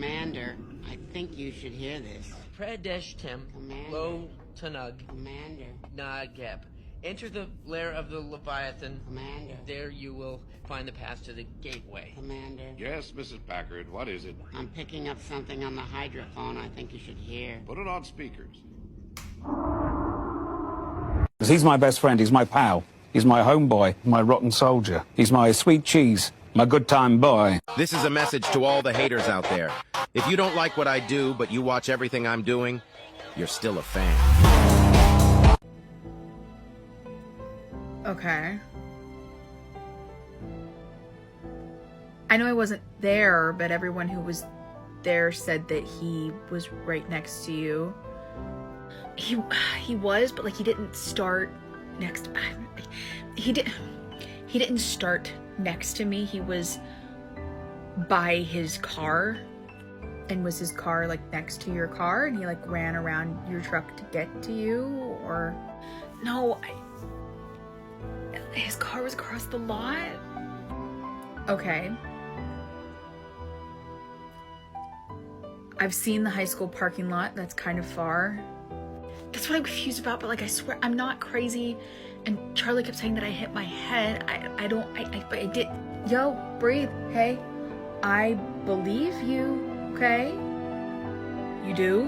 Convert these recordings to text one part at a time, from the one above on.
Commander, I think you should hear this. Pradesh Tim, Lo Tanug, Commander. Nageb. Enter the lair of the Leviathan. Commander. There you will find the path to the gateway. Commander. Yes, Mrs. Packard, what is it? I'm picking up something on the hydrophone I think you should hear. Put it on speakers. He's my best friend, he's my pal. He's my homeboy, my rotten soldier. He's my sweet cheese, my good time boy. This is a message to all the haters out there. If you don't like what I do, but you watch everything I'm doing, you're still a fan. Okay. I know I wasn't there, but everyone who was there said that he was right next to you. He was, but like he didn't start next. He didn't start next to me. He was by his car, and was his car like next to your car, and he like ran around your truck to get to you, or no? His car was across the lot. Okay. I've seen the high school parking lot. That's kind of far. That's what I'm confused about, but like I swear I'm not crazy. And Charlie kept saying that I hit my head. But I did. Yo, breathe. Hey, I believe you, okay? You do?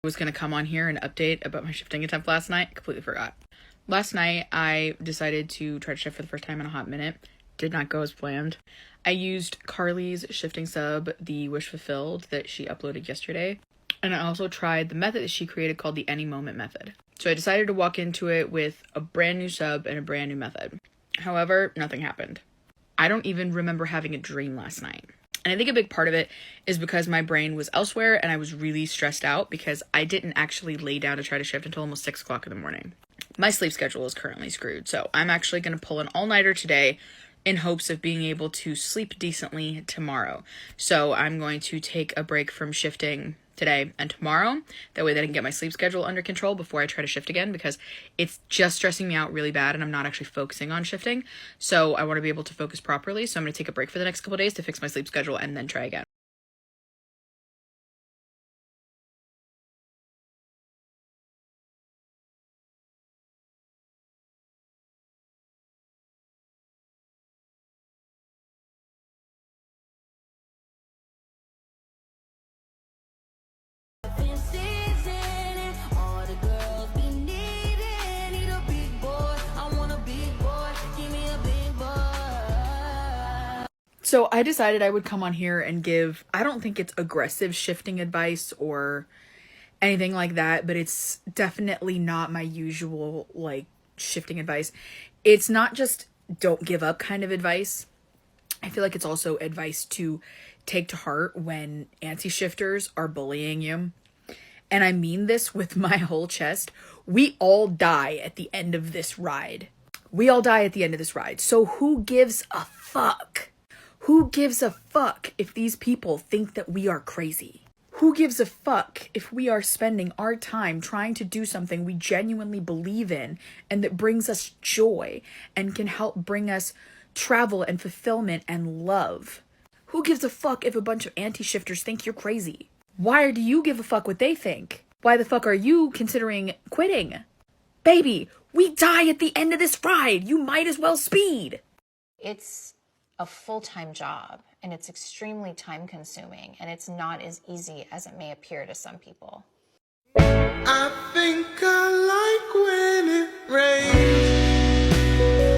Was gonna come on here and update about my shifting attempt last night. Completely forgot. Last night I decided to try to shift for the first time in a hot minute. Did not go as planned. I used Carly's shifting sub, the Wish Fulfilled, that she uploaded yesterday. And I also tried the method that she created called the Any Moment method. So I decided to walk into it with a brand new sub and a brand new method. However, nothing happened. I don't even remember having a dream last night. And I think a big part of it is because my brain was elsewhere and I was really stressed out because I didn't actually lay down to try to shift until almost 6 o'clock in the morning. My sleep schedule is currently screwed, so I'm actually going to pull an all-nighter today in hopes of being able to sleep decently tomorrow. So I'm going to take a break from shifting today and tomorrow. That way that I can get my sleep schedule under control before I try to shift again, because it's just stressing me out really bad and I'm not actually focusing on shifting. So I want to be able to focus properly. So I'm going to take a break for the next couple of days to fix my sleep schedule and then try again. So I decided I would come on here and give, I don't think it's aggressive shifting advice or anything like that, but it's definitely not my usual like shifting advice. It's not just don't give up kind of advice. I feel like it's also advice to take to heart when anti-shifters are bullying you. And I mean this with my whole chest. We all die at the end of this ride. We all die at the end of this ride. So who gives a fuck? Who gives a fuck if these people think that we are crazy? Who gives a fuck if we are spending our time trying to do something we genuinely believe in and that brings us joy and can help bring us travel and fulfillment and love? Who gives a fuck if a bunch of anti-shifters think you're crazy? Why do you give a fuck what they think? Why the fuck are you considering quitting? Baby, we die at the end of this ride. You might as well speed. It's a full-time job and it's extremely time consuming and it's not as easy as it may appear to some people. I think I like when it rains.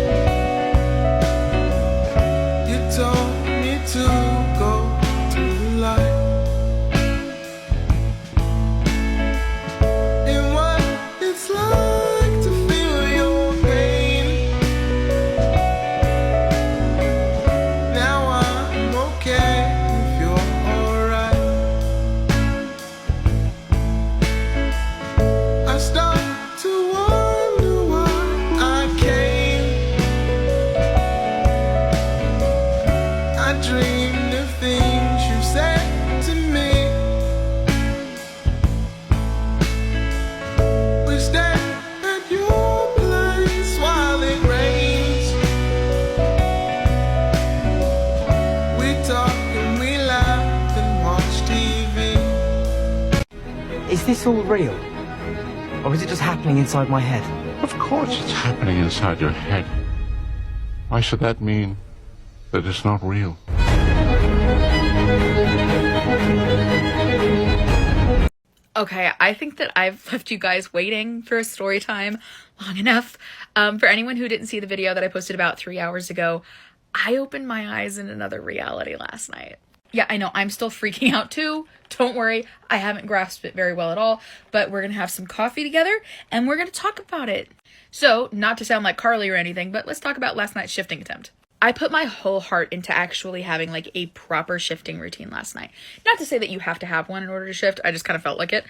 this all real? Or is it just happening inside my head? Of course it's happening inside your head. Why should that mean that it's not real? Okay, I think that I've left you guys waiting for a story time long enough. For anyone who didn't see the video that I posted about 3 hours ago, I opened my eyes in another reality last night. Yeah, I know, I'm still freaking out too. Don't worry, I haven't grasped it very well at all, but we're gonna have some coffee together and we're gonna talk about it. So, not to sound like Carly or anything, but let's talk about last night's shifting attempt. I put my whole heart into actually having like a proper shifting routine last night. Not to say that you have to have one in order to shift. I just kind of felt like it.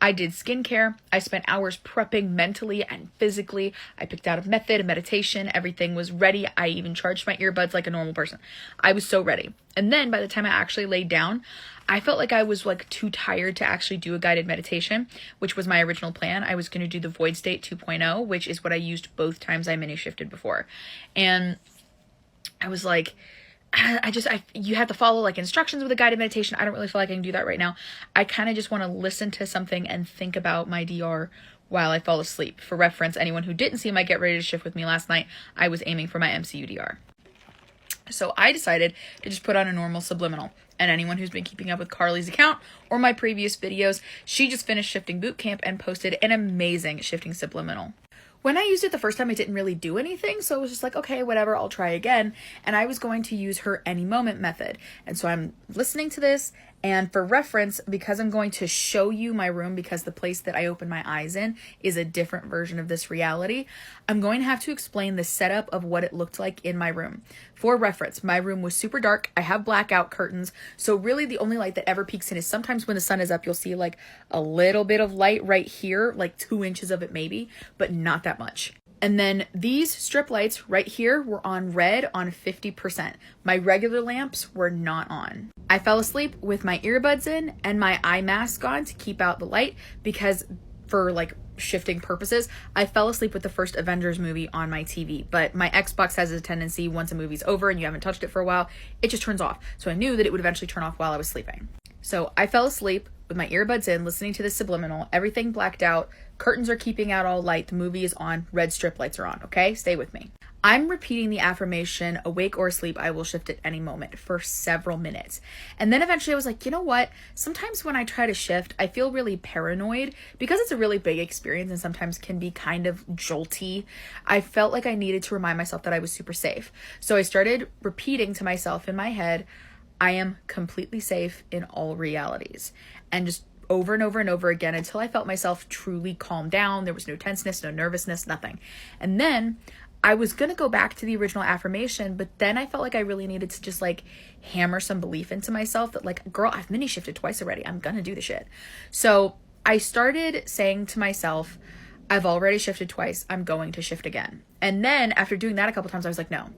I did skincare. I spent hours prepping mentally and physically. I picked out a method, a meditation. Everything was ready. I even charged my earbuds like a normal person. I was so ready. And then by the time I actually laid down, I felt like I was like too tired to actually do a guided meditation, which was my original plan. I was going to do the Void State 2.0, which is what I used both times I mini shifted before. And I was like, you have to follow like instructions with a guided meditation. I don't really feel like I can do that right now. I kind of just want to listen to something and think about my DR while I fall asleep. For reference, anyone who didn't see my Get Ready to Shift with me last night, I was aiming for my MCU DR. So I decided to just put on a normal subliminal. And anyone who's been keeping up with Carly's account or my previous videos, she just finished shifting boot camp and posted an amazing shifting subliminal. When I used it the first time, it didn't really do anything, so it was just like, okay, whatever, I'll try again. And I was going to use her any moment method. And so I'm listening to this, and for reference, because I'm going to show you my room, because the place that I open my eyes in is a different version of this reality, I'm going to have to explain the setup of what it looked like in my room. For reference, my room was super dark. I have blackout curtains, so really the only light that ever peeks in is sometimes when the sun is up, you'll see like a little bit of light right here, like 2 inches of it maybe, but not that much. And then these strip lights right here were on red on 50%. My regular lamps were not on. I fell asleep with my earbuds in and my eye mask on to keep out the light because for like shifting purposes, I fell asleep with the first Avengers movie on my TV. But my Xbox has a tendency, once a movie's over and you haven't touched it for a while, it just turns off. So I knew that it would eventually turn off while I was sleeping. So I fell asleep with my earbuds in, listening to the subliminal, everything blacked out, curtains are keeping out all light, the movie is on, red strip lights are on, okay? Stay with me. I'm repeating the affirmation, awake or asleep, I will shift at any moment, for several minutes. And then eventually I was like, you know what? Sometimes when I try to shift, I feel really paranoid because it's a really big experience and sometimes can be kind of jolty. I felt like I needed to remind myself that I was super safe. So I started repeating to myself in my head, I am completely safe in all realities. And just over and over and over again until I felt myself truly calm down. There was no tenseness, no nervousness, nothing. And then I was going to go back to the original affirmation, but then I felt like I really needed to just like hammer some belief into myself that like, girl, I've mini shifted twice already. I'm going to do the shit. So I started saying to myself, I've already shifted twice. I'm going to shift again. And then after doing that a couple times, I was like, no,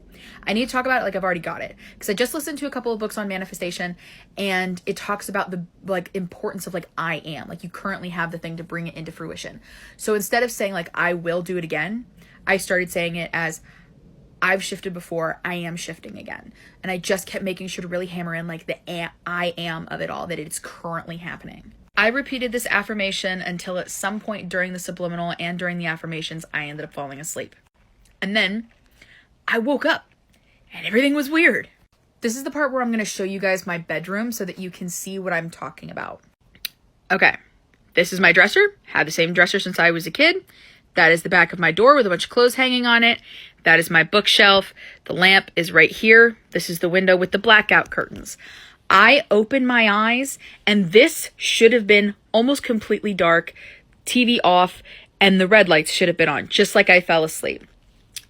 I need to talk about it like I've already got it. Because I just listened to a couple of books on manifestation and it talks about the like importance of like I am. Like you currently have the thing to bring it into fruition. So instead of saying like I will do it again, I started saying it as I've shifted before, I am shifting again. And I just kept making sure to really hammer in like the I am of it all, that it's currently happening. I repeated this affirmation until at some point during the subliminal and during the affirmations, I ended up falling asleep. And then I woke up and everything was weird. This is the part where I'm going to show you guys my bedroom so that you can see what I'm talking about. Okay, this is my dresser. Had the same dresser since I was a kid. That is the back of my door with a bunch of clothes hanging on it. That is my bookshelf. The lamp is right here. This is the window with the blackout curtains. I opened my eyes and this should have been almost completely dark, TV off, and the red lights should have been on, just like I fell asleep.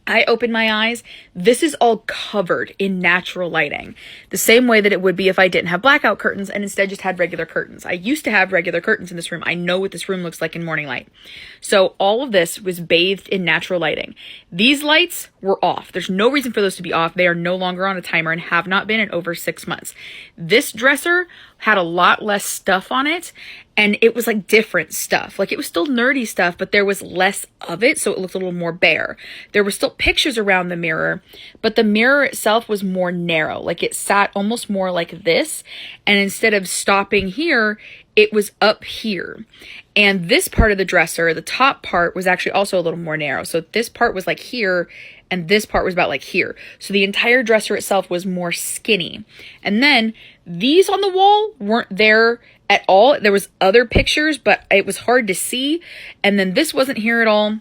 I opened my eyes. This is all covered in natural lighting, the same way that it would be if I didn't have blackout curtains and instead just had regular curtains. I used to have regular curtains in this room. I know what this room looks like in morning light. So all of this was bathed in natural lighting. These lights were off. There's no reason for those to be off. They are no longer on a timer and have not been in over 6 months. This dresser had a lot less stuff on it, and it was like different stuff. Like it was still nerdy stuff, but there was less of it, so it looked a little more bare. There were still pictures around the mirror, but the mirror itself was more narrow. Like it sat almost more like this, and instead of stopping here, it was up here. And this part of the dresser, the top part, was actually also a little more narrow. So this part was like here, and this part was about like here. So the entire dresser itself was more skinny. And then these on the wall weren't there at all. There was other pictures, but it was hard to see. And then this wasn't here at all.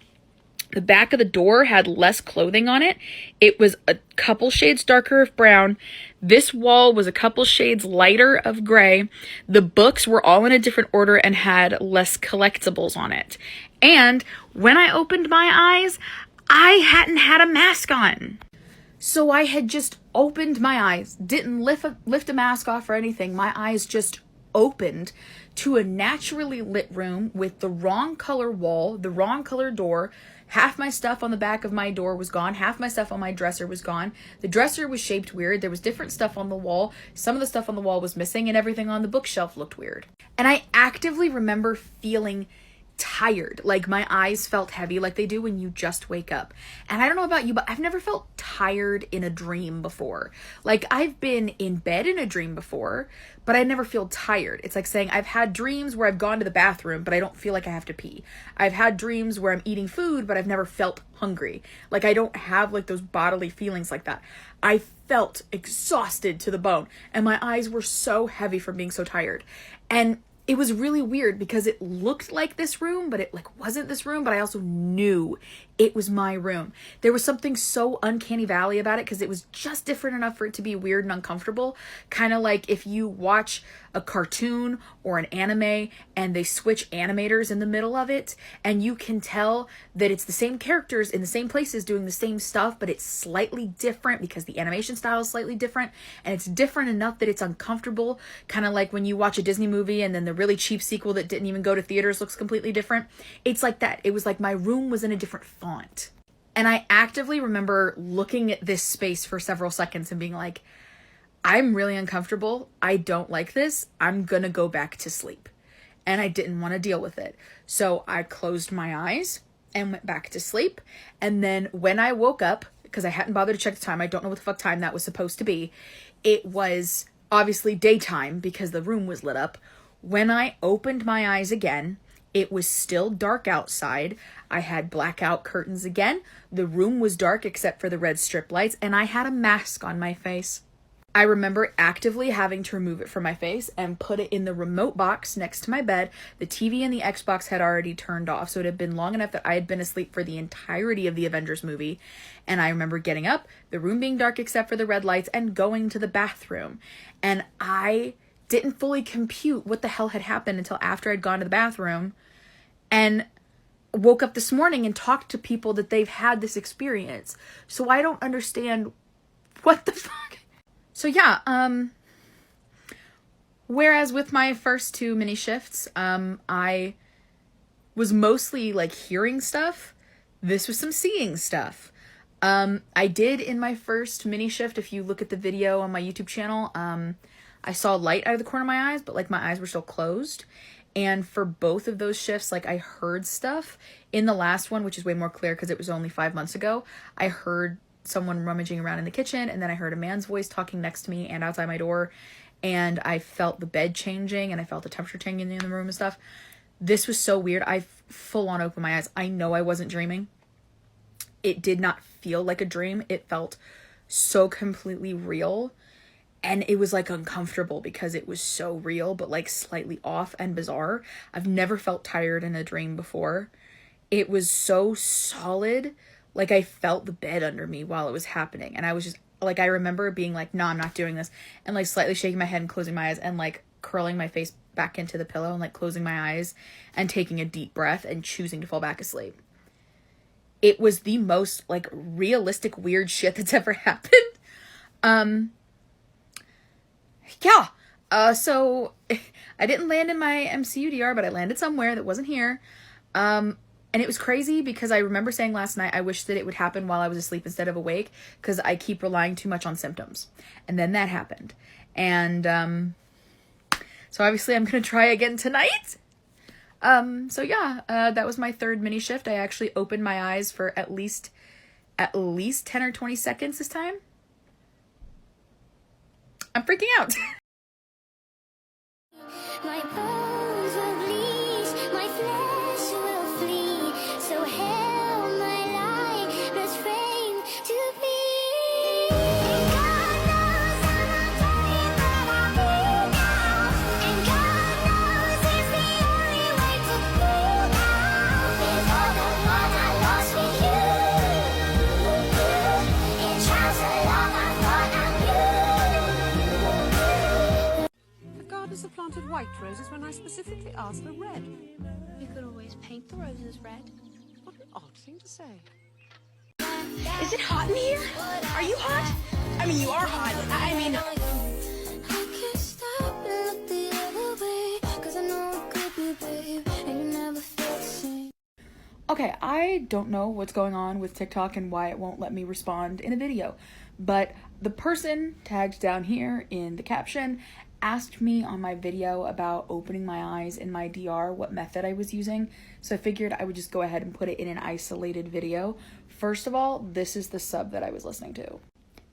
The back of the door had less clothing on it. It was a couple shades darker of brown. This wall was a couple shades lighter of gray. The books were all in a different order and had less collectibles on it. And when I opened my eyes, I hadn't had a mask on. So I had just opened my eyes, didn't lift a mask off or anything. My eyes just opened to a naturally lit room with the wrong color wall, the wrong color door. Half my stuff on the back of my door was gone. Half my stuff on my dresser was gone. The dresser was shaped weird. There was different stuff on the wall. Some of the stuff on the wall was missing, and everything on the bookshelf looked weird. And I actively remember feeling tired. Like my eyes felt heavy like they do when you just wake up. And I don't know about you, but I've never felt tired in a dream before. Like I've been in bed in a dream before, but I never feel tired. It's like saying I've had dreams where I've gone to the bathroom, but I don't feel like I have to pee. I've had dreams where I'm eating food, but I've never felt hungry. Like I don't have like those bodily feelings like that. I felt exhausted to the bone, and my eyes were so heavy from being so tired. And it was really weird because it looked like this room, but it like wasn't this room, but I also knew it was my room. There was something so uncanny valley about it because it was just different enough for it to be weird and uncomfortable. Kind of like if you watch a cartoon or an anime and they switch animators in the middle of it, and you can tell that it's the same characters in the same places doing the same stuff, but it's slightly different because the animation style is slightly different, and it's different enough that it's uncomfortable. Kind of like when you watch a Disney movie and then the really cheap sequel that didn't even go to theaters looks completely different. It's like that. It was like my room was in a different font. And I actively remember looking at this space for several seconds and being like, I'm really uncomfortable. I don't like this. I'm gonna go back to sleep. And I didn't want to deal with it. So I closed my eyes and went back to sleep. And then when I woke up, because I hadn't bothered to check the time, I don't know what the fuck time that was supposed to be. It was obviously daytime because the room was lit up. When I opened my eyes again, it was still dark outside. I had blackout curtains again. The room was dark except for the red strip lights, and I had a mask on my face. I remember actively having to remove it from my face and put it in the remote box next to my bed. The TV and the Xbox had already turned off, so it had been long enough that I had been asleep for the entirety of the Avengers movie. And I remember getting up, the room being dark except for the red lights, and going to the bathroom. And I didn't fully compute what the hell had happened until after I'd gone to the bathroom and woke up this morning and talked to people that they've had this experience. So I don't understand what the fuck. So yeah, whereas with my first two mini shifts, I was mostly like hearing stuff. This was some seeing stuff. I did in my first mini shift, if you look at the video on my YouTube channel, I saw light out of the corner of my eyes, but like my eyes were still closed. And for both of those shifts, like I heard stuff. In the last one, which is way more clear because it was only 5 months ago, I heard someone rummaging around in the kitchen, and then I heard a man's voice talking next to me and outside my door, and I felt the bed changing, and I felt the temperature changing in the room and stuff. This was so weird. I full on opened my eyes. I know I wasn't dreaming. It did not feel like a dream. It felt so completely real. And it was like uncomfortable because it was so real, but like slightly off and bizarre. I've never felt tired in a dream before. It was so solid. Like I felt the bed under me while it was happening. And I was just like, I remember being like, no, I'm not doing this. And like slightly shaking my head and closing my eyes and like curling my face back into the pillow and like closing my eyes and taking a deep breath and choosing to fall back asleep. It was the most like realistic weird shit that's ever happened. Yeah. So I didn't land in my MCU DR, but I landed somewhere that wasn't here. And it was crazy because I remember saying last night, I wish that it would happen while I was asleep instead of awake, because I keep relying too much on symptoms. And then that happened. And so obviously I'm going to try again tonight. So yeah, that was my third mini shift. I actually opened my eyes for at least 10 or 20 seconds this time. I'm freaking out. white roses when I specifically asked for red? You could always paint the roses red. What an odd thing to say. Is it hot in here? Are you hot? I mean, you are hot. I mean... I can't stop and look the other way, 'cause I know it could be, babe, and you never felt the same. Okay, I don't know what's going on with TikTok and why it won't let me respond in a video, but the person tagged down here in the caption asked me on my video about opening my eyes in my DR what method I was using, so I figured I would just go ahead and put it in an isolated video. First of all, this is the sub that I was listening to.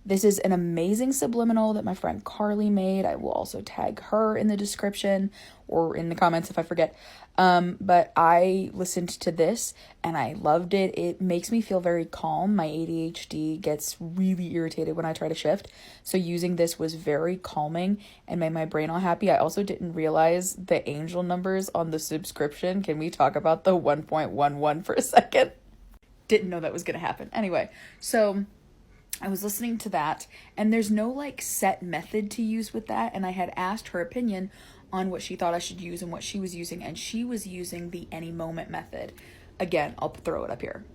This is an amazing subliminal that my friend Carly made. I will also tag her in the description or in the comments if I forget. But I listened to this and I loved it. It makes me feel very calm. My ADHD gets really irritated when I try to shift. So using this was very calming and made my brain all happy. I also didn't realize the angel numbers on the subscription. Can we talk about the 1.11 for a second? Didn't know that was going to happen. Anyway, so I was listening to that and there's no like set method to use with that, and I had asked her opinion on what she thought I should use and what she was using, and she was using the any moment method. Again, I'll throw it up here.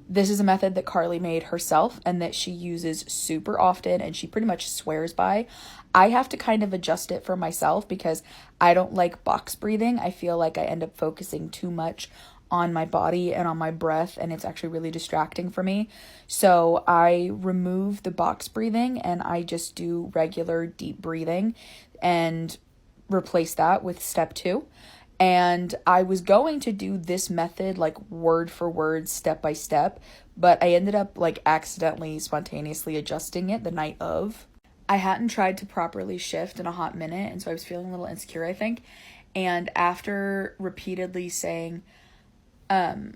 This is a method that Carly made herself and that she uses super often and she pretty much swears by. I have to kind of adjust it for myself because I don't like box breathing. I feel like I end up focusing too much on my body and on my breath, and it's actually really distracting for me. So I remove the box breathing and I just do regular deep breathing and replace that with step 2. And I was going to do this method like word for word, step by step, but I ended up like accidentally spontaneously adjusting it the night of. I hadn't tried to properly shift in a hot minute, and so I was feeling a little insecure, I think. And after repeatedly saying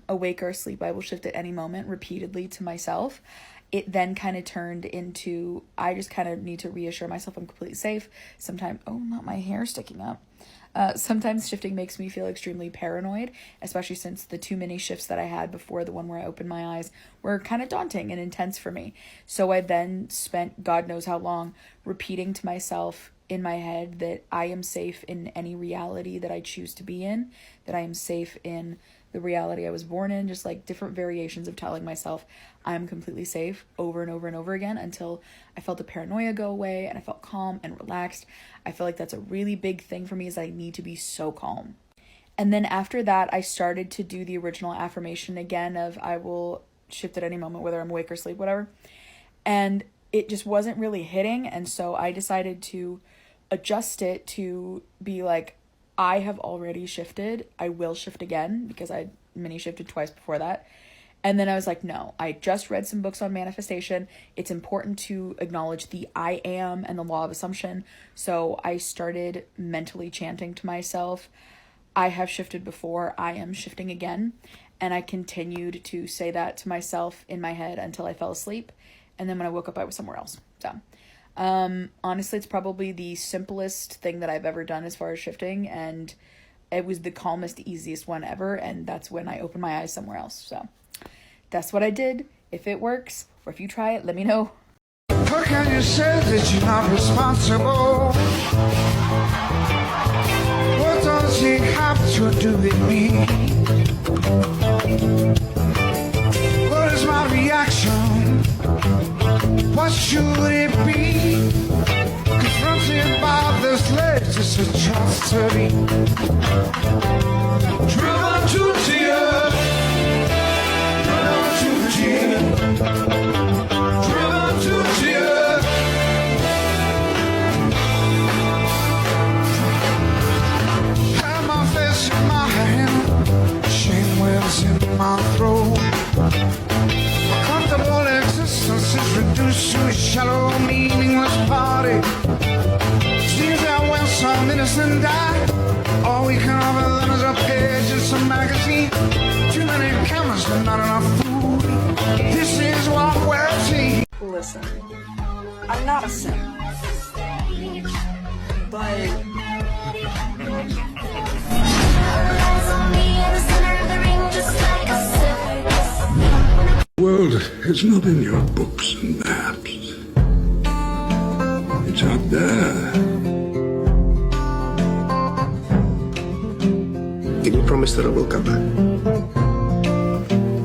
awake or asleep, I will shift at any moment repeatedly to myself, it then kind of turned into, I just kind of need to reassure myself I'm completely safe. Sometimes, oh, not my hair sticking up. Sometimes shifting makes me feel extremely paranoid, especially since the 2 mini shifts that I had before, the one where I opened my eyes, were kind of daunting and intense for me. So I then spent God knows how long repeating to myself in my head that I am safe in any reality that I choose to be in, that I am safe in the reality I was born in, just like different variations of telling myself I'm completely safe over and over and over again until I felt the paranoia go away and I felt calm and relaxed. I feel like that's a really big thing for me, is I need to be so calm. And then after that, I started to do the original affirmation again of I will shift at any moment, whether I'm awake or asleep, whatever. And it just wasn't really hitting, and so I decided to adjust it to be like, I have already shifted, I will shift again, because I mini shifted twice before that. And then I was like, no, I just read some books on manifestation. It's important to acknowledge the I am and the law of assumption. So I started mentally chanting to myself, I have shifted before, I am shifting again. And I continued to say that to myself in my head until I fell asleep. And then when I woke up, I was somewhere else. So honestly, it's probably the simplest thing that I've ever done as far as shifting, and it was the calmest, easiest one ever, and that's when I opened my eyes somewhere else. So that's what I did. If it works, or if you try it, let me know. How can you say that you're not responsible? What does it have to do with me? What is my reaction? What should it be? Confronted by this latest atrocity, driven to tears, driven to tears, driven to tears. Had my face in my hand, shame wells in my throat. Comfortable existence is reduced to a shallow, meaningless party. Seems that when some innocent die, all we can offer them is a page in some magazine. Too many cameras, but not enough food. This is what we're seeing. Listen, I'm not a simp, but The world is not in your books and maps. It's out there. Can you promise that I will come back?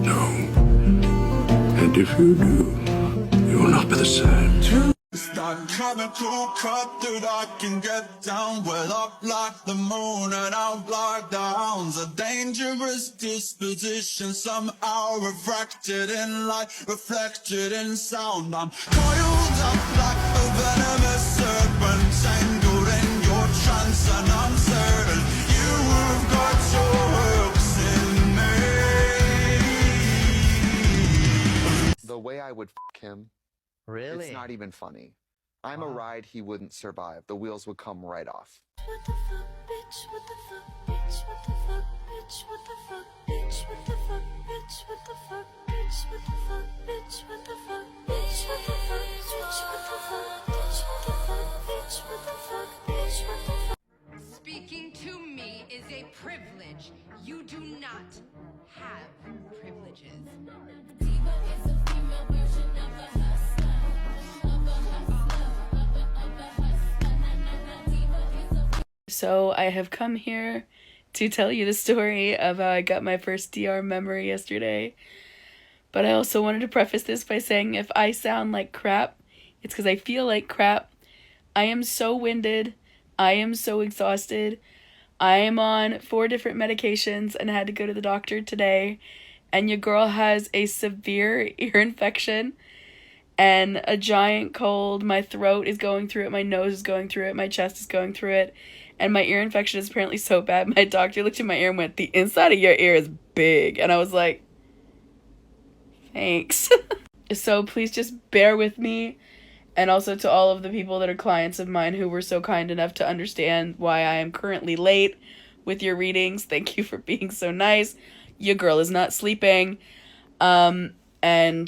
No. And if you do, you will not be the same. It's that chemical cut that I can get down. Well, up like the moon and out like the hounds. A dangerous disposition, somehow refracted in light, reflected in sound. I'm coiled up like a venomous serpent, tangled in your trance, and I'm certain you have got your hooks in me. The way I would f him, Really? it's not even funny. I'm a ride he wouldn't survive. The wheels would come right off. What the fuck, bitch? What the fuck, bitch? What the fuck, bitch? What the fuck, bitch? What the fuck, bitch? What the fuck, bitch? What the fuck, bitch? What the fuck, bitch? What the fuck, bitch? What the fuck, bitch? What the fuck, bitch? What the fuck, bitch? What the fuck? Speaking to me is a privilege. You do not have privileges. Diva is a female version of a hustler. So I have come here to tell you the story of how I got my first DR memory yesterday. But I also wanted to preface this by saying if I sound like crap, it's because I feel like crap. I am so winded. I am so exhausted. I am on 4 different medications and had to go to the doctor today. And your girl has a severe ear infection and a giant cold. My throat is going through it. My nose is going through it. My chest is going through it. And my ear infection is apparently so bad. My doctor looked at my ear and went, "The inside of your ear is big." And I was like, thanks. So please just bear with me. And also to all of the people that are clients of mine who were so kind enough to understand why I am currently late with your readings. Thank you for being so nice. Your girl is not sleeping. And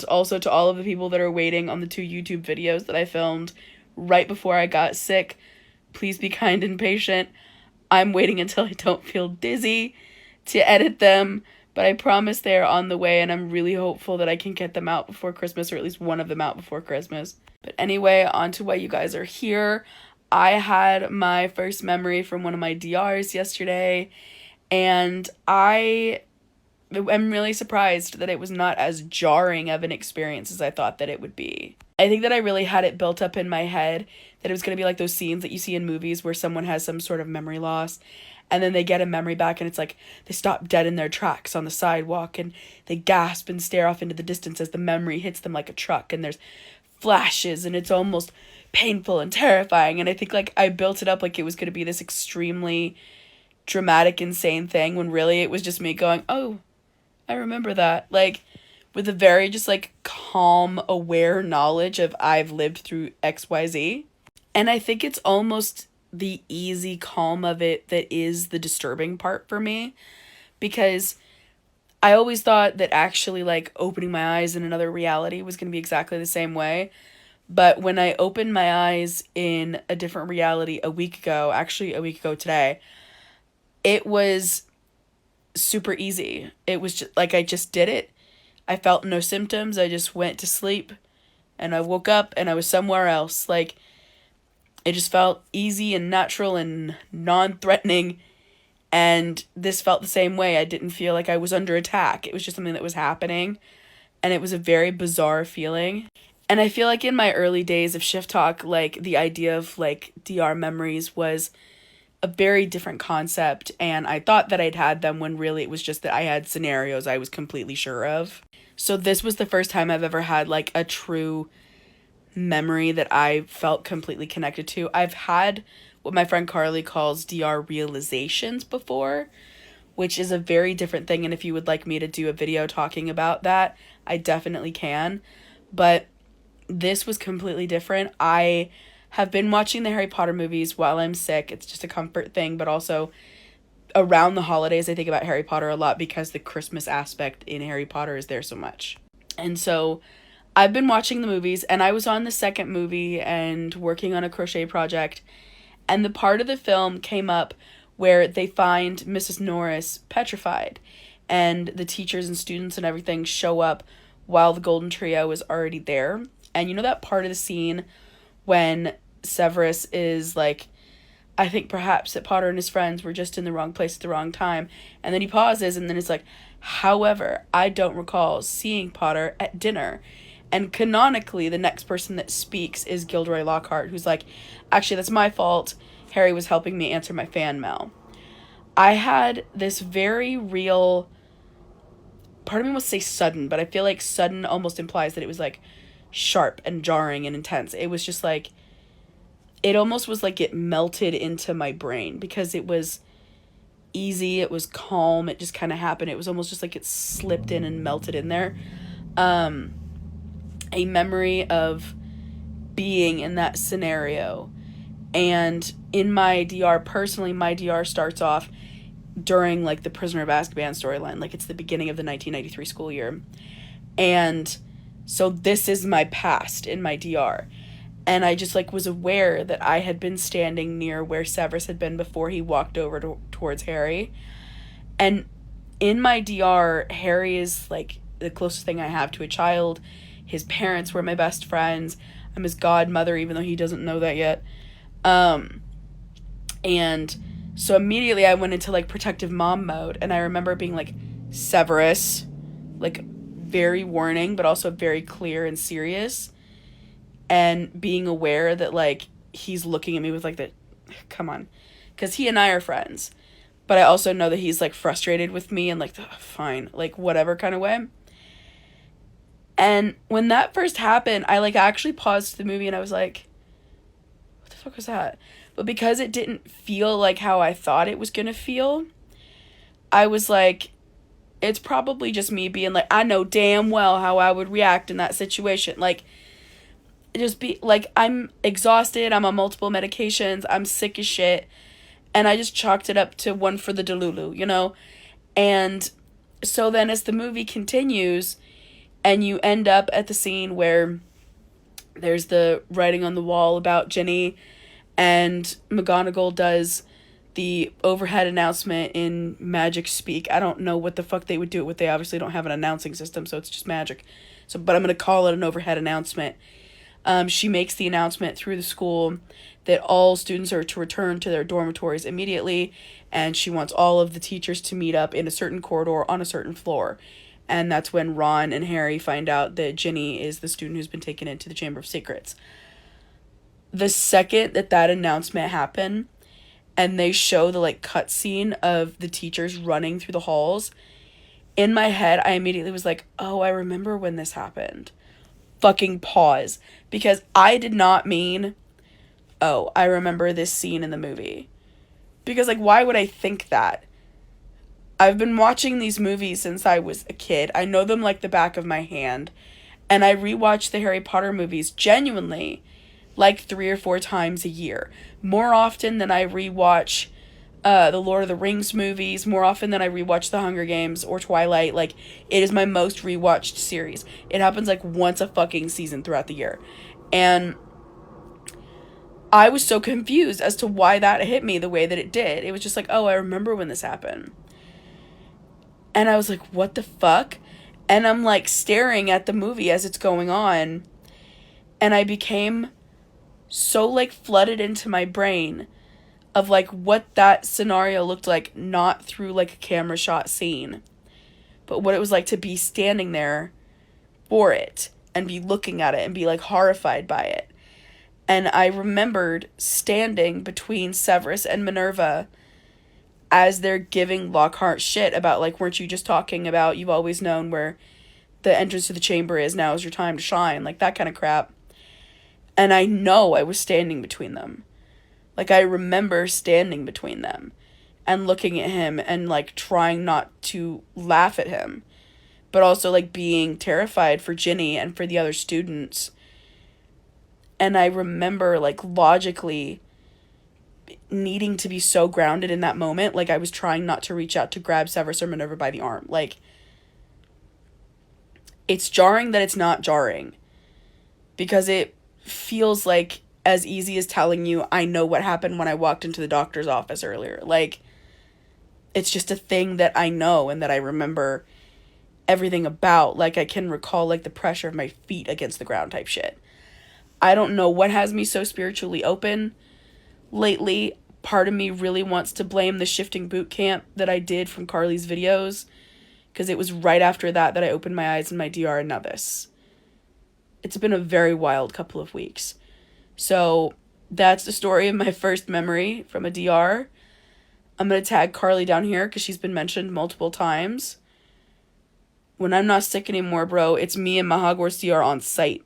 also to all of the people that are waiting on the 2 YouTube videos that I filmed right before I got sick. Please be kind and patient. I'm waiting until I don't feel dizzy to edit them, but I promise they are on the way, and I'm really hopeful that I can get them out before Christmas, or at least one of them out before Christmas. But anyway, on to why you guys are here. I had my first memory from one of my DRs yesterday, and I'm really surprised that it was not as jarring of an experience as I thought that it would be. I think that I really had it built up in my head that it was going to be like those scenes that you see in movies where someone has some sort of memory loss and then they get a memory back and it's like they stop dead in their tracks on the sidewalk and they gasp and stare off into the distance as the memory hits them like a truck and there's flashes and it's almost painful and terrifying. And I think like I built it up like it was going to be this extremely dramatic, insane thing when really it was just me going, oh, I remember that. Like with a very just like calm, aware knowledge of I've lived through XYZ. And I think it's almost the easy calm of it that is the disturbing part for me, because I always thought that actually like opening my eyes in another reality was going to be exactly the same way. But when I opened my eyes in a different reality a week ago today, it was super easy. It was just like I just did it. I felt no symptoms. I just went to sleep and I woke up and I was somewhere else. Like it just felt easy and natural and non-threatening. And this felt the same way. I didn't feel like I was under attack. It was just something that was happening. And it was a very bizarre feeling. And I feel like in my early days of Shifttok, like the idea of like DR memories was a very different concept. And I thought that I'd had them when really it was just that I had scenarios I was completely sure of. So this was the first time I've ever had like a true memory that I felt completely connected to. I've had what my friend Carly calls DR realizations before, which is a very different thing. And if you would like me to do a video talking about that, I definitely can. But this was completely different. I have been watching the Harry Potter movies while I'm sick. It's just a comfort thing, but also around the holidays, I think about Harry Potter a lot because the Christmas aspect in Harry Potter is there so much. And so I've been watching the movies, and I was on the second movie and working on a crochet project, and the part of the film came up where they find Mrs. Norris petrified, and the teachers and students and everything show up while the Golden Trio is already there. And you know that part of the scene when Severus is like I think perhaps that Potter and his friends were just in the wrong place at the wrong time. And then he pauses, and then it's like, however, I don't recall seeing Potter at dinner. And canonically, the next person that speaks is Gilderoy Lockhart, who's like, actually, that's my fault. Harry was helping me answer my fan mail. I had this very real, part of me wants to say sudden, but I feel like sudden almost implies that it was like sharp and jarring and intense. It was just like, it almost was like it melted into my brain because it was easy, it was calm, it just kind of happened. It was almost just like it slipped in and melted in there. A memory of being in that scenario. And in my DR, personally, my DR starts off during like the Prisoner of Azkaban storyline, like it's the beginning of the 1993 school year. And so this is my past in my DR. And I just like was aware that I had been standing near where Severus had been before he walked over towards Harry. And in my DR, Harry is like the closest thing I have to a child. His parents were my best friends. I'm his godmother, even though he doesn't know that yet. And so immediately I went into like protective mom mode. And I remember being like, Severus, like very warning, but also very clear and serious. And being aware that, like, he's looking at me with, like, the, come on. Because he and I are friends. But I also know that he's, like, frustrated with me and, like, fine, like, whatever kind of way. And when that first happened, I, like, actually paused the movie and I was like, what the fuck was that? But because it didn't feel like how I thought it was going to feel, I was like, it's probably just me being like, I know damn well how I would react in that situation. Like, just be like, I'm exhausted, I'm on multiple medications, I'm sick as shit, and I just chalked it up to one for the Delulu, you know? And so then as the movie continues and you end up at the scene where there's the writing on the wall about Ginny and McGonagall does the overhead announcement in magic speak. I don't know what the fuck they would do it with. They obviously don't have an announcing system, so it's just magic. So, but I'm going to call it an overhead announcement. She makes the announcement through the school that all students are to return to their dormitories immediately, and she wants all of the teachers to meet up in a certain corridor on a certain floor. And that's when Ron and Harry find out that Ginny is the student who's been taken into the Chamber of Secrets. The second that announcement happened, and they show the, like, cutscene of the teachers running through the halls, in my head, I immediately was like, oh, I remember when this happened. Fucking pause. Because I did not mean, oh, I remember this scene in the movie. Because, like, why would I think that? I've been watching these movies since I was a kid. I know them like the back of my hand. And I rewatch the Harry Potter movies genuinely like 3 or 4 times a year. More often than I rewatch the Lord of the Rings movies, more often than I rewatch The Hunger Games or Twilight. Like, it is my most rewatched series. It happens like once a fucking season throughout the year. And I was so confused as to why that hit me the way that it did. It was just like, oh, I remember when this happened. And I was like, what the fuck? And I'm like staring at the movie as it's going on. And I became so like flooded into my brain of like what that scenario looked like, not through like a camera shot scene, but what it was like to be standing there for it and be looking at it and be like horrified by it. And I remembered standing between Severus and Minerva as they're giving Lockhart shit about like, weren't you just talking about you've always known where the entrance to the chamber is, now is your time to shine, like that kind of crap. And I know I was standing between them. Like, I remember standing between them and looking at him and, like, trying not to laugh at him, but also, like, being terrified for Ginny and for the other students. And I remember, like, logically needing to be so grounded in that moment. Like, I was trying not to reach out to grab Severus or Minerva by the arm. Like, it's jarring that it's not jarring, because it feels like as easy as telling you I know what happened when I walked into the doctor's office earlier. Like, it's just a thing that I know and that I remember everything about. Like, I can recall like the pressure of my feet against the ground type shit. I don't know what has me so spiritually open lately. part of me really wants to blame the shifting boot camp that I did from Carly's videos, because it was right after that I opened my eyes in my DR, and now this. It's been a very wild couple of weeks. So that's the story of my first memory from a DR. I'm going to tag Carly down here because she's been mentioned multiple times. When I'm not sick anymore, bro, it's me and my Hogwarts DR on site.